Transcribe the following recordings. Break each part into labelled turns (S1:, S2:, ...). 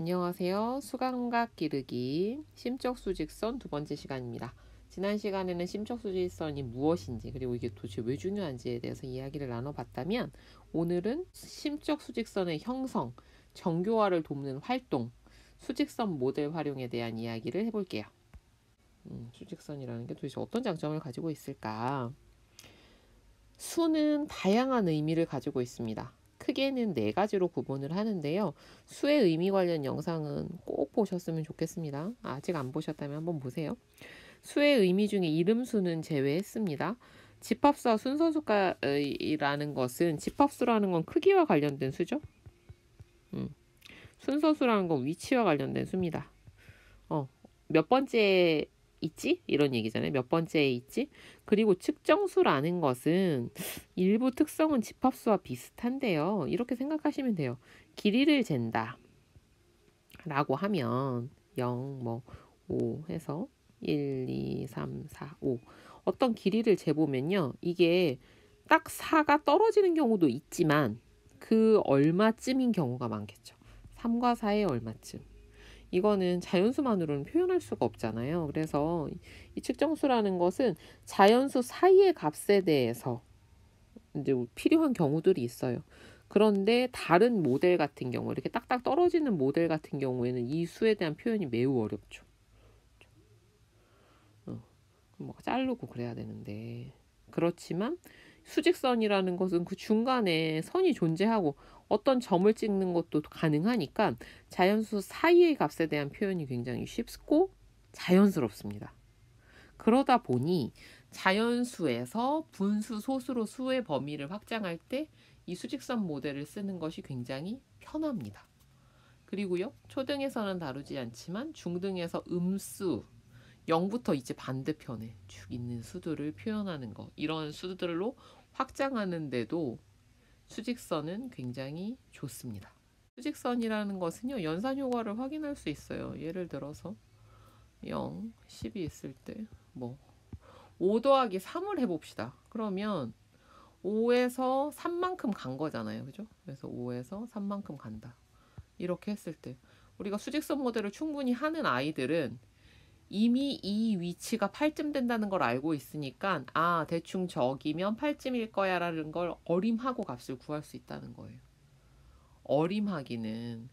S1: 안녕하세요. 수감각 기르기 심적 수직선 두 번째 시간입니다. 지난 시간에는 심적 수직선이 무엇인지 그리고 이게 도대체 왜 중요한지에 대해서 이야기를 나눠봤다면 오늘은 심적 수직선의 형성, 정교화를 돕는 활동, 수직선 모델 활용에 대한 이야기를 해볼게요. 수직선이라는 게 도대체 어떤 장점을 가지고 있을까? 수는 다양한 의미를 가지고 있습니다. 크게는 네 가지로 구분을 하는데요. 수의 의미 관련 영상은 꼭 보셨으면 좋겠습니다. 아직 안 보셨다면 한번 보세요. 수의 의미 중에 이름수는 제외했습니다. 집합수와 순서수라는 것은 집합수라는 건 크기와 관련된 수죠. 순서수라는 건 위치와 관련된 수입니다. 몇 번째 있지? 이런 얘기잖아요. 몇 번째에 있지? 그리고 측정수라는 것은 일부 특성은 집합수와 비슷한데요. 이렇게 생각하시면 돼요. 길이를 잰다 라고 하면 0, 5 해서 1, 2, 3, 4, 5 어떤 길이를 재보면요. 이게 딱 4가 떨어지는 경우도 있지만 그 얼마쯤인 경우가 많겠죠. 3과 4의 얼마쯤. 이거는 자연수만으로는 표현할 수가 없잖아요. 그래서 이 측정수라는 것은 자연수 사이의 값에 대해서 이제 필요한 경우들이 있어요. 그런데 다른 모델 같은 경우, 이렇게 딱딱 떨어지는 모델 같은 경우에는 이 수에 대한 표현이 매우 어렵죠. 뭐 자르고 그래야 되는데. 그렇지만 수직선이라는 것은 그 중간에 선이 존재하고 어떤 점을 찍는 것도 가능하니까 자연수 사이의 값에 대한 표현이 굉장히 쉽고 자연스럽습니다. 그러다 보니 자연수에서 분수, 소수로 수의 범위를 확장할 때 이 수직선 모델을 쓰는 것이 굉장히 편합니다. 그리고요, 초등에서는 다루지 않지만 중등에서 음수, 0부터 이제 반대편에 쭉 있는 수들을 표현하는 거, 이런 수들로 확장하는데도 수직선은 굉장히 좋습니다. 수직선이라는 것은요, 연산 효과를 확인할 수 있어요. 예를 들어서 0, 10이 있을 때 5 더하기 3을 해봅시다. 그러면 5에서 3만큼 간 거잖아요. 그죠? 그래서 5에서 3만큼 간다. 이렇게 했을 때 우리가 수직선 모델을 충분히 하는 아이들은 이미 이 위치가 8쯤 된다는 걸 알고 있으니까 대충 저기면 8쯤일 거야 라는 걸 어림하고 값을 구할 수 있다는 거예요. 어림하기는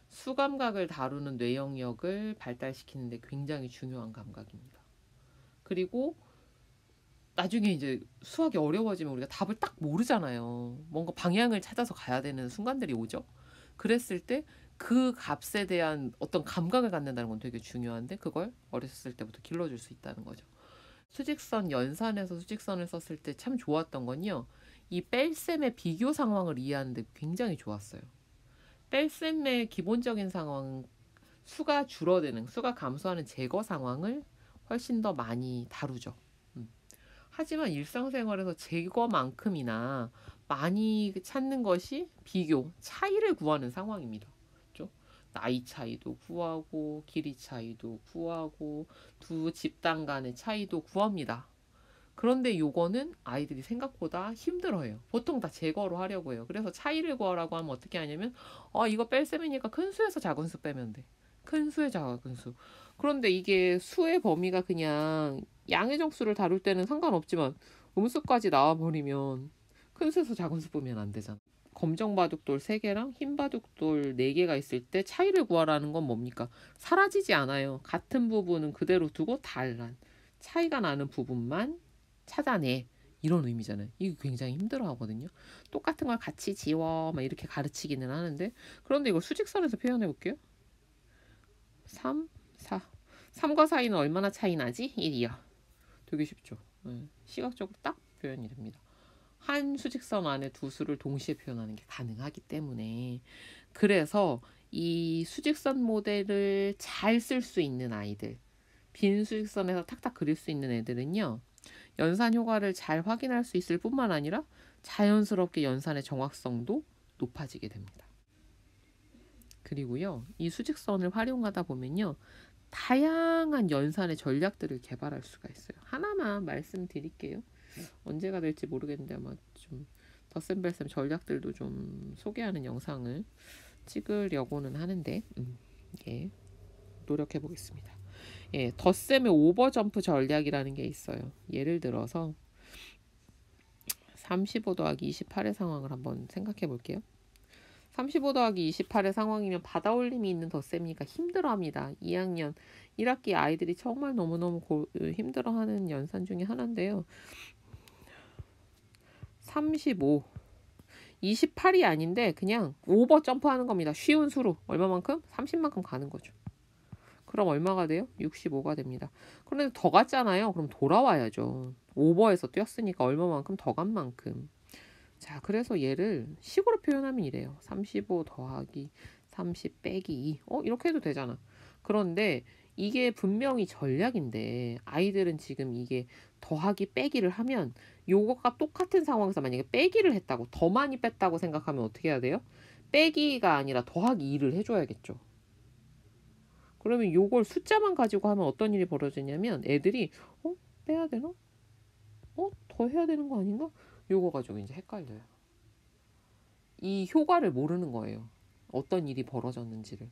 S1: 수감각을 다루는 뇌 영역을 발달시키는 데 굉장히 중요한 감각입니다. 그리고 나중에 이제 수학이 어려워지면 우리가 답을 딱 모르잖아요. 뭔가 방향을 찾아서 가야 되는 순간들이 오죠. 그랬을 때 그 값에 대한 어떤 감각을 갖는다는 건 되게 중요한데 그걸 어렸을 때부터 길러줄 수 있다는 거죠. 수직선 연산에서 수직선을 썼을 때 참 좋았던 건요. 이 뺄셈의 비교 상황을 이해하는데 굉장히 좋았어요. 뺄셈의 기본적인 상황은 수가 줄어드는, 수가 감소하는 제거 상황을 훨씬 더 많이 다루죠. 하지만 일상생활에서 제거만큼이나 많이 찾는 것이 비교, 차이를 구하는 상황입니다. 그렇죠? 나이 차이도 구하고 길이 차이도 구하고 두 집단 간의 차이도 구합니다. 그런데 요거는 아이들이 생각보다 힘들어해요. 보통 다 제거로 하려고 해요. 그래서 차이를 구하라고 하면 어떻게 하냐면 이거 뺄셈이니까 큰 수에서 작은 수 빼면 돼. 큰 수에 작은 수. 그런데 이게 수의 범위가 그냥 양의 정수를 다룰 때는 상관없지만 음수까지 나와버리면 큰 수에서 작은 수 빼면 안 되잖아. 검정 바둑돌 3개랑 흰 바둑돌 4개가 있을 때 차이를 구하라는 건 뭡니까? 사라지지 않아요. 같은 부분은 그대로 두고 달란 차이가 나는 부분만 찾아내. 이런 의미잖아요. 이게 굉장히 힘들어 하거든요. 똑같은 걸 같이 지워 막 이렇게 가르치기는 하는데 그런데 이걸 수직선에서 표현해 볼게요. 3, 4. 3과 4는 얼마나 차이 나지? 1이요. 되게 쉽죠. 시각적으로 딱 표현이 됩니다. 한 수직선 안에 두 수를 동시에 표현하는 게 가능하기 때문에 그래서 이 수직선 모델을 잘 쓸 수 있는 아이들, 빈 수직선에서 탁탁 그릴 수 있는 애들은요. 연산 효과를 잘 확인할 수 있을 뿐만 아니라 자연스럽게 연산의 정확성도 높아지게 됩니다. 그리고요. 이 수직선을 활용하다 보면요. 다양한 연산의 전략들을 개발할 수가 있어요. 하나만 말씀드릴게요. 언제가 될지 모르겠는데 아마 좀 덧셈 뺄셈 전략들도 좀 소개하는 영상을 찍으려고는 하는데 예, 노력해 보겠습니다. 예, 덧셈의 오버점프 전략이라는 게 있어요. 예를 들어서 35 더하기 28의 상황을 한번 생각해 볼게요. 35 더하기 28의 상황이면 받아올림이 있는 덧셈이니까 힘들어합니다. 2학년 1학기 아이들이 정말 너무너무 힘들어하는 연산 중에 하나인데요. 35 28이 아닌데 그냥 오버 점프하는 겁니다. 쉬운 수로 얼마만큼? 30만큼 가는 거죠. 그럼 얼마가 돼요? 65가 됩니다. 그런데 더 갔잖아요. 그럼 돌아와야죠. 오버해서 뛰었으니까 얼마만큼 더 간 만큼. 자, 그래서 얘를 식으로 표현하면 이래요. 35 더하기 30 빼기 2. 이렇게 해도 되잖아. 그런데 이게 분명히 전략인데 아이들은 지금 이게 더하기 빼기를 하면 요거가 똑같은 상황에서 만약에 빼기를 했다고 더 많이 뺐다고 생각하면 어떻게 해야 돼요? 빼기가 아니라 더하기 2를 해줘야겠죠. 그러면 요걸 숫자만 가지고 하면 어떤 일이 벌어지냐면 애들이 빼야 되나? 더 해야 되는 거 아닌가? 요거 가지고 이제 헷갈려요. 이 효과를 모르는 거예요. 어떤 일이 벌어졌는지를.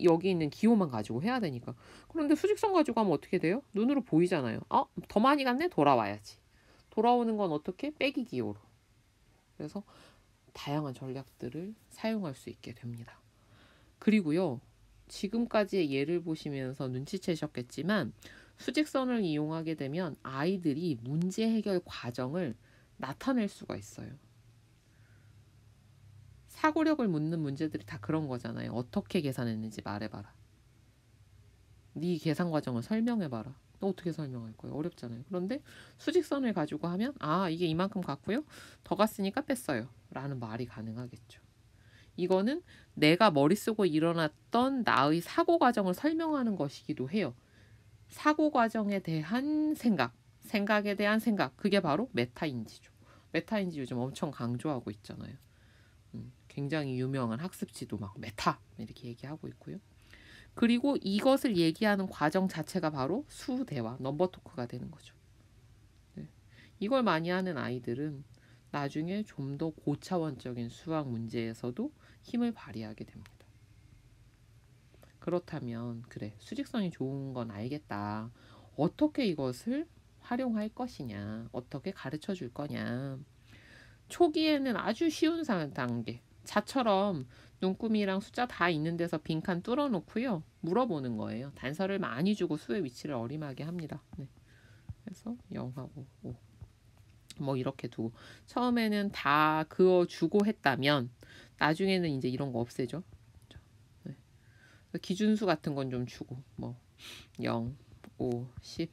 S1: 여기 있는 기호만 가지고 해야 되니까. 그런데 수직선 가지고 하면 어떻게 돼요? 눈으로 보이잖아요. 더 많이 갔네? 돌아와야지. 돌아오는 건 어떻게? 빼기 기호로. 그래서 다양한 전략들을 사용할 수 있게 됩니다. 그리고요. 지금까지의 예를 보시면서 눈치채셨겠지만 수직선을 이용하게 되면 아이들이 문제 해결 과정을 나타낼 수가 있어요. 사고력을 묻는 문제들이 다 그런 거잖아요. 어떻게 계산했는지 말해봐라. 네 계산 과정을 설명해봐라. 너 어떻게 설명할 거야? 어렵잖아요. 그런데 수직선을 가지고 하면 이게 이만큼 갔고요. 더 갔으니까 뺐어요. 라는 말이 가능하겠죠. 이거는 내가 머릿속에 일어났던 나의 사고 과정을 설명하는 것이기도 해요. 사고 과정에 대한 생각에 대한 생각. 그게 바로 메타인지죠. 메타인지 요즘 엄청 강조하고 있잖아요. 굉장히 유명한 학습지도 막 메타 이렇게 얘기하고 있고요. 그리고 이것을 얘기하는 과정 자체가 바로 수대화, 넘버 토크가 되는 거죠. 네. 이걸 많이 하는 아이들은 나중에 좀 더 고차원적인 수학 문제에서도 힘을 발휘하게 됩니다. 그렇다면 그래, 수직선이 좋은 건 알겠다. 어떻게 이것을 활용할 것이냐, 어떻게 가르쳐 줄 거냐. 초기에는 아주 쉬운 단계. 자처럼 눈구미랑 숫자 다 있는 데서 빈칸 뚫어 놓고요. 물어보는 거예요. 단서를 많이 주고 수의 위치를 어림하게 합니다. 네. 그래서 0하고 5. 뭐 이렇게 두고 처음에는 다 그어주고 했다면 나중에는 이제 이런 거 없애죠. 네. 기준수 같은 건 좀 주고 뭐 0, 5, 10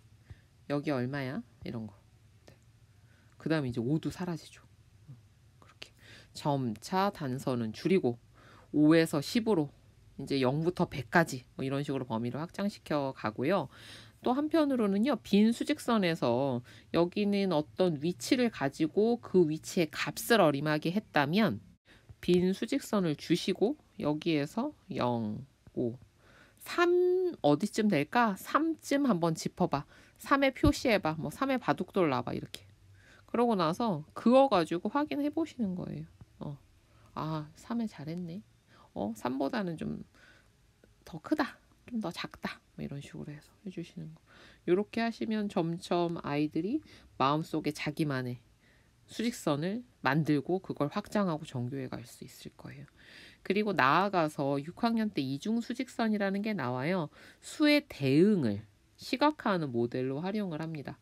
S1: 여기 얼마야? 이런 거. 네. 그 다음에 이제 5도 사라지죠. 그렇게 점차 단서는 줄이고 5에서 10으로 이제 0부터 100까지 뭐 이런 식으로 범위를 확장시켜 가고요. 또 한편으로는요. 빈 수직선에서 여기는 어떤 위치를 가지고 그 위치의 값을 어림하게 했다면 빈 수직선을 주시고 여기에서 0, 5, 3 어디쯤 될까? 3쯤 한번 짚어봐. 3에 표시해봐. 뭐 3에 바둑돌 놔봐. 이렇게. 그러고 나서 그어가지고 확인해 보시는 거예요. 3에 잘했네. 3보다는 좀 더 크다. 좀 더 작다. 뭐 이런 식으로 해서 해주시는 거. 이렇게 하시면 점점 아이들이 마음속에 자기만의 수직선을 만들고 그걸 확장하고 정교해 갈 수 있을 거예요. 그리고 나아가서 6학년 때 이중 수직선이라는 게 나와요. 수의 대응을 시각화하는 모델로 활용을 합니다.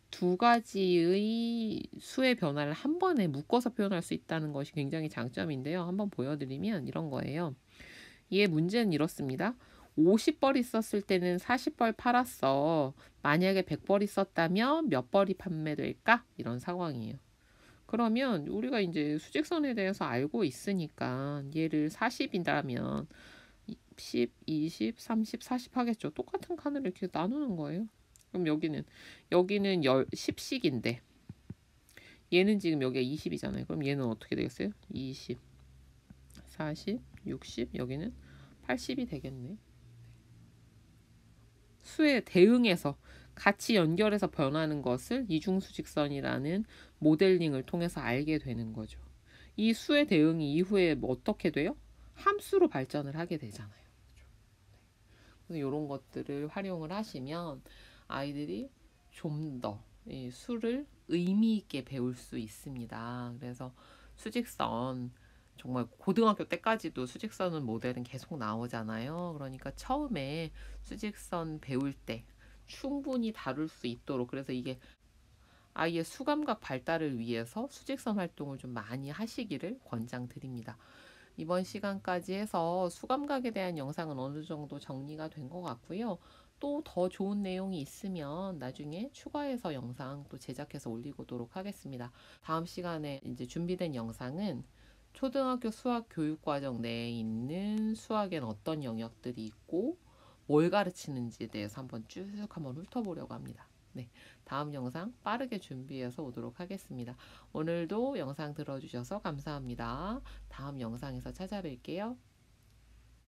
S1: 두 가지의 수의 변화를 한 번에 묶어서 표현할 수 있다는 것이 굉장히 장점인데요. 한번 보여드리면 이런 거예요. 얘 문제는 이렇습니다. 50벌 있었을 때는 40벌 팔았어. 만약에 100벌 있었다면 몇 벌이 판매될까? 이런 상황이에요. 그러면 우리가 이제 수직선에 대해서 알고 있으니까 얘를 40이라면 10, 20, 30, 40 하겠죠. 똑같은 칸을 이렇게 나누는 거예요. 그럼 여기는 10씩인데 얘는 지금 여기가 20이잖아요. 그럼 얘는 어떻게 되겠어요? 20, 40, 60, 여기는 80이 되겠네. 수에 대응해서 같이 연결해서 변하는 것을 이중수직선이라는 모델링을 통해서 알게 되는 거죠. 이 수의 대응이 이후에 뭐 어떻게 돼요? 함수로 발전을 하게 되잖아요. 그래서 이런 것들을 활용을 하시면 아이들이 좀 더 이 수를 의미 있게 배울 수 있습니다. 그래서 수직선 정말 고등학교 때까지도 수직선은 모델은 계속 나오잖아요. 그러니까 처음에 수직선 배울 때 충분히 다룰 수 있도록, 그래서 이게 아이의 수감각 발달을 위해서 수직선 활동을 좀 많이 하시기를 권장드립니다. 이번 시간까지 해서 수감각에 대한 영상은 어느 정도 정리가 된 것 같고요. 또 더 좋은 내용이 있으면 나중에 추가해서 영상 또 제작해서 올리도록 하겠습니다. 다음 시간에 이제 준비된 영상은 초등학교 수학 교육과정 내에 있는 수학엔 어떤 영역들이 있고 뭘 가르치는지에 대해서 한번 훑어보려고 합니다. 네, 다음 영상 빠르게 준비해서 오도록 하겠습니다. 오늘도 영상 들어주셔서 감사합니다. 다음 영상에서 찾아뵐게요.